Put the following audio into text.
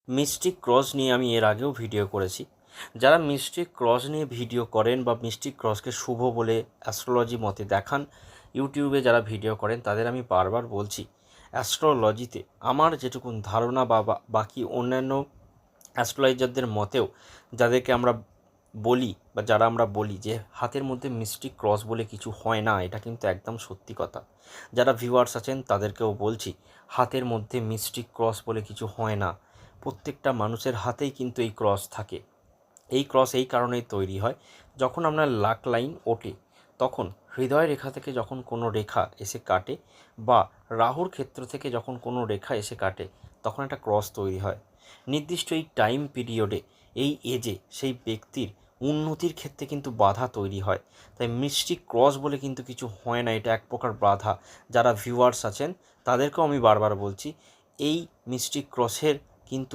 Mystic cross নিয়ে আমি এর আগেও ভিডিও করেছি। যারা মিস্টিক ক্রস নিয়ে ভিডিও করেন বা মিস্টিক ক্রসকে শুভ বলে অ্যাস্ট্রোলজি মতে দেখান, ইউটিউবে যারা ভিডিও করেন তাদের আমি বারবার বলছি, অ্যাস্ট্রোলজিতে আমার যেটুকুন ধারণা বা বাকি অন্যান্য অ্যাস্ট্রোলজারদের মতেও যাদেরকে আমরা বলি বা যারা আমরা বলি যে হাতের মধ্যে মিস্টিক ক্রস বলে কিছু হয় না, এটা কিন্তু একদম সত্যি কথা। যারা ভিউয়ার্স আছেন তাদেরকেও বলছি, হাতের মধ্যে মিস্টিক ক্রস বলে কিছু হয় না। প্রত্যেকটা মানুষের হাতেই কিন্তু এই ক্রস থাকে। এই ক্রস এই কারণেই তৈরি হয়, যখন আপনার লাক লাইন ওঠে তখন হৃদয় রেখা থেকে যখন কোনো রেখা এসে কাটে বা রাহুর ক্ষেত্র থেকে যখন কোনো রেখা এসে কাটে, তখন একটা ক্রস তৈরি হয়। নির্দিষ্ট এই টাইম পিরিয়ডে, এই এজে সেই ব্যক্তির উন্নতির ক্ষেত্রে কিন্তু বাধা তৈরি হয়। তাই মিস্টিক ক্রস বলে কিন্তু কিছু হয় না, এটা এক প্রকার বাধা। যারা ভিউয়ার্স আছেন তাদেরকেও আমি বারবার বলছি, এই মিস্টিক ক্রসের কিন্তু